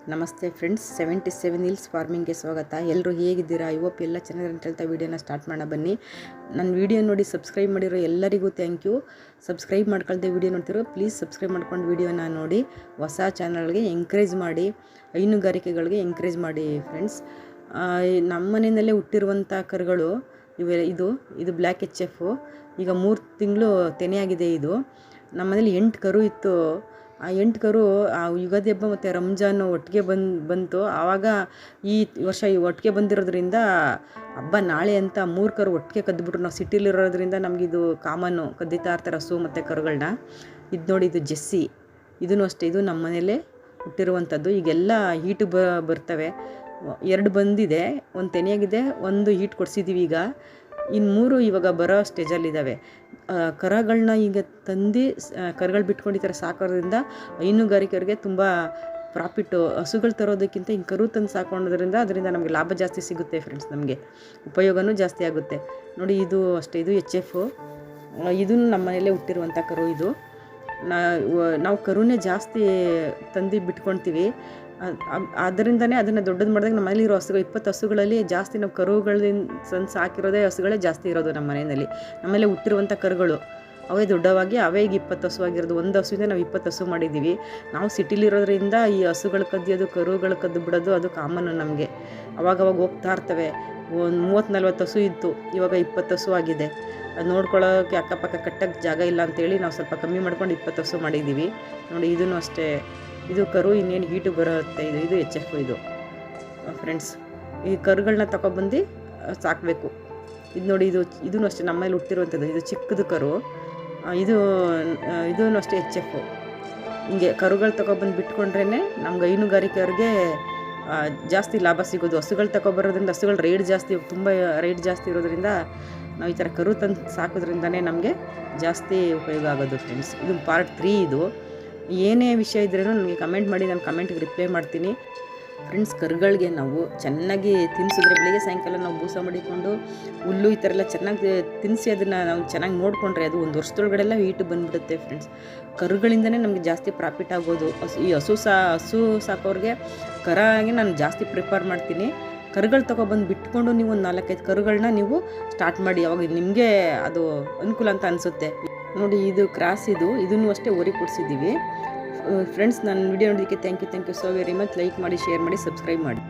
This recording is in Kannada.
ನಮಸ್ತೆ ಫ್ರೆಂಡ್ಸ್, 77 ಹಿಲ್ಸ್ ಫಾರ್ಮಿಂಗ್ಗೆ ಸ್ವಾಗತ. ಎಲ್ಲರೂ ಹೇಗಿದ್ದೀರಾ? ಇವತ್ತು ಎಲ್ಲ ಚೆನ್ನಾಗಿ ಅಂತ ಹೇಳ್ತಾ ವೀಡಿಯೋನ ಸ್ಟಾರ್ಟ್ ಮಾಡೋಣ ಬನ್ನಿ. ನನ್ನ ವೀಡಿಯೋ ನೋಡಿ ಸಬ್ಸ್ಕ್ರೈಬ್ ಮಾಡಿರೋ ಎಲ್ಲರಿಗೂ ಥ್ಯಾಂಕ್ ಯು. ಸಬ್ಸ್ಕ್ರೈಬ್ ಮಾಡ್ಕೊಳ್ದೆ ವೀಡಿಯೋ ನೋಡ್ತಿರೋ ಪ್ಲೀಸ್ ಸಬ್ಸ್ಕ್ರೈಬ್ ಮಾಡ್ಕೊಂಡು ವೀಡಿಯೋನ ನೋಡಿ. ಹೊಸ ಚಾನಲ್ಗೆ ಎಂಕರೇಜ್ ಮಾಡಿ, ಹೈನುಗಾರಿಕೆಗಳಿಗೆ ಎಂಕರೇಜ್ ಮಾಡಿ ಫ್ರೆಂಡ್ಸ್. ನಮ್ಮ ಮನೆಯಲ್ಲೇ ಹುಟ್ಟಿರುವಂಥ ಕರುಗಳು ಇದು ಬ್ಲ್ಯಾಕ್ HF. ಈಗ 3 ತಿಂಗಳು ತೆನೆಯಾಗಿದೆ. ಇದು ನಮ್ಮ ಮನೇಲಿ 8 ಕರು ಇತ್ತು. ಆ 8 ಕರು ಆ ಯುಗಾದಿ ಹಬ್ಬ ಮತ್ತು ರಂಜಾನು ಒಟ್ಟಿಗೆ ಬಂತು. ಆವಾಗ ಈ ವರ್ಷ ಒಟ್ಟಿಗೆ ಬಂದಿರೋದ್ರಿಂದ ಹಬ್ಬ ನಾಳೆ ಅಂತ 3 ಕರು ಒಟ್ಟಿಗೆ ಕದ್ದುಬಿಟ್ರು. ನಾವು ಸಿಟಿಲಿರೋದ್ರಿಂದ ನಮಗಿದು ಕಾಮನ್ನು, ಕದ್ದಿತಾ ಇರ್ತಾರೆ ಹಸು ಮತ್ತು ಕರುಗಳನ್ನ. ಇದು ನೋಡಿ, ಇದು ಜೆಸ್ಸಿ. ಇದೂ ಅಷ್ಟೇ, ಇದು ನಮ್ಮ ಮನೇಲೇ ಹುಟ್ಟಿರುವಂಥದ್ದು. ಈಗೆಲ್ಲ ಹೀಟು ಬರ್ತವೆ. 2 ಬಂದಿದೆ, 1 ತೆನೆಯಾಗಿದೆ, 1 ಹೀಟ್ ಕೊಡಿಸಿದ್ದೀವಿ. ಈಗ ಇನ್ನು 3 ಇವಾಗ ಬರೋ ಸ್ಟೇಜಲ್ಲಿದ್ದಾವೆ. ಕರುಗಳನ್ನ ಈಗ ತಂದು ಕರುಗಳು ಬಿಟ್ಕೊಂಡಿದ್ದಾರೆ ಸಾಕೋದ್ರಿಂದ ಹೈನುಗಾರಿಕೆಯವ್ರಿಗೆ ತುಂಬ ಪ್ರಾಫಿಟ್ಟು. ಹಸುಗಳು ತರೋದಕ್ಕಿಂತ ಹಿಂಗೆ ಕರು ತಂದು ಸಾಕೋದ್ರಿಂದ ಅದರಿಂದ ನಮಗೆ ಲಾಭ ಜಾಸ್ತಿ ಸಿಗುತ್ತೆ ಫ್ರೆಂಡ್ಸ್. ನಮಗೆ ಉಪಯೋಗವೂ ಜಾಸ್ತಿ ಆಗುತ್ತೆ. ನೋಡಿ, ಇದು ಅಷ್ಟೇ, ಇದು HF. ಇದೂ ನಮ್ಮ ಮನೆಯಲ್ಲೇ ಹುಟ್ಟಿರುವಂಥ ಕರು. ಇದು ನಾವು ಕರುನೇ ಜಾಸ್ತಿ ತಂದು ಬಿಟ್ಕೊಳ್ತೀವಿ. ಅದರಿಂದನೇ ಅದನ್ನು ದೊಡ್ಡದು ಮಾಡಿದಾಗ ನಮ್ಮ ಮನೇಲಿರೋ ಹಸುಗಳು 20 ಹಸುಗಳಲ್ಲಿ ಜಾಸ್ತಿ ನಾವು ಕರುಗಳಿಂದ ಸಾಕಿರೋದೇ ಹಸುಗಳೇ ಜಾಸ್ತಿ ಇರೋದು ನಮ್ಮ ಮನೆಯಲ್ಲಿ. ನಮ್ಮಲ್ಲೇ ಹುಟ್ಟಿರುವಂಥ ಕರುಗಳು ಅವೇ ದೊಡ್ಡವಾಗಿ, ಅವೇ ಈಗ 20 ಹಸು ಆಗಿರೋದು. 1 ಹಸುವಿಂದ ನಾವು 20 ಹಸು ಮಾಡಿದ್ದೀವಿ. ನಾವು ಸಿಟಿಲಿರೋದ್ರಿಂದ ಈ ಹಸುಗಳು ಕದಿಯೋದು, ಕರುಗಳು ಕದ್ದು ಬಿಡೋದು ಅದು ಕಾಮನ್ನು ನಮಗೆ. ಅವಾಗವಾಗ ಹೋಗ್ತಾ ಇರ್ತವೆ. 30-40 ಹಸು ಇತ್ತು, ಇವಾಗ 20 ಹಸು ಆಗಿದೆ. ಅದು ನೋಡ್ಕೊಳ್ಳೋಕ್ಕೆ ಅಕ್ಕಪಕ್ಕ ಕಟ್ಟಕ್ಕೆ ಜಾಗ ಇಲ್ಲ ಅಂತೇಳಿ ನಾವು ಸ್ವಲ್ಪ ಕಮ್ಮಿ ಮಾಡ್ಕೊಂಡು 20 ಹಸು ಮಾಡಿದ್ದೀವಿ. ನೋಡಿ, ಇದೂ ಅಷ್ಟೇ. ಇದು ಕರು ಇನ್ನೇನು ಹೀಟು ಬರುತ್ತೆ. ಇದು HF. ಇದು ಫ್ರೆಂಡ್ಸ್, ಈ ಕರುಗಳನ್ನ ತಗೊಬಂದು ಸಾಕಬೇಕು. ಇದು ನೋಡಿ, ಇದೂ ಅಷ್ಟೇ ನಮ್ಮಲ್ಲಿ ಹುಟ್ಟಿರುವಂಥದ್ದು. ಇದು ಚಿಕ್ಕದು ಕರು. ಇದೂ ಅಷ್ಟೇ HF. ಹಿಂಗೆ ಕರುಗಳು ತಗೊಬಂದು ಬಿಟ್ಕೊಂಡ್ರೇ ನಮ್ಗೆ ಹೈನುಗಾರಿಕೆಯವ್ರಿಗೆ ಜಾಸ್ತಿ ಲಾಭ ಸಿಗೋದು. ಹಸುಗಳು ತಗೊಬರೋದ್ರಿಂದ ಹಸುಗಳ ರೇಟ್ ಜಾಸ್ತಿ, ತುಂಬ ರೇಟ್ ಜಾಸ್ತಿ ಇರೋದ್ರಿಂದ ನಾವು ಈ ಥರ ಕರು ತಂದು ಸಾಕೋದ್ರಿಂದನೇ ನಮಗೆ ಜಾಸ್ತಿ ಉಪಯೋಗ ಆಗೋದು ಫ್ರೆಂಡ್ಸ್. ಇದು ಪಾರ್ಟ್ 3. ಇದು ಏನೇ ವಿಷಯ ಇದ್ರೂ ನನಗೆ ಕಮೆಂಟ್ ಮಾಡಿ, ನಾನು ಕಮೆಂಟ್ಗೆ ರಿಪ್ಲೈ ಮಾಡ್ತೀನಿ ಫ್ರೆಂಡ್ಸ್. ಕರುಗಳಿಗೆ ನಾವು ಚೆನ್ನಾಗಿ ತಿನ್ನಿಸಿದ್ರೆ, ಬೆಳಿಗ್ಗೆ ಸಾಯಂಕಾಲ ನಾವು ಬೂಸ ಮಾಡಿಕೊಂಡು ಹುಲ್ಲು ಈ ಥರ ಎಲ್ಲ ಚೆನ್ನಾಗಿ ತಿನ್ನಿಸಿ ಅದನ್ನು ನಾವು ಚೆನ್ನಾಗಿ ನೋಡಿಕೊಂಡ್ರೆ ಅದು 1 ವರ್ಷದೊಳಗಡೆಲ್ಲ ಹೀಟು ಬಂದುಬಿಡುತ್ತೆ ಫ್ರೆಂಡ್ಸ್. ಕರುಗಳಿಂದನೇ ನಮಗೆ ಜಾಸ್ತಿ ಪ್ರಾಫಿಟ್ ಆಗೋದು. ಈ ಹಸು ಸಾಕೋರಿಗೆ ಕರಾಗಿ ನಾನು ಜಾಸ್ತಿ ಪ್ರಿಫರ್ ಮಾಡ್ತೀನಿ. ಕರುಗಳು ತೊಗೊಬಂದು ಬಿಟ್ಕೊಂಡು ನೀವು ಒಂದು 4-5 ಕರುಗಳನ್ನ ನೀವು ಸ್ಟಾರ್ಟ್ ಮಾಡಿ, ಅವಾಗ ನಿಮಗೆ ಅದು ಅನುಕೂಲ ಅಂತ ಅನಿಸುತ್ತೆ. ನೋಡಿ, ಇದು ಕ್ರಾಸ್. ಇದನ್ನು ಅಷ್ಟೇ ಓರಿ ಕೊಡಿಸಿದ್ದೀವಿ ಫ್ರೆಂಡ್ಸ್. ನನ್ನ ವಿಡಿಯೋ ನೋಡೋದಕ್ಕೆ thank you so very much. Like ಮಾಡಿ, ಶೇರ್ ಮಾಡಿ, ಸಬ್ಸ್ಕ್ರೈಬ್ ಮಾಡಿ.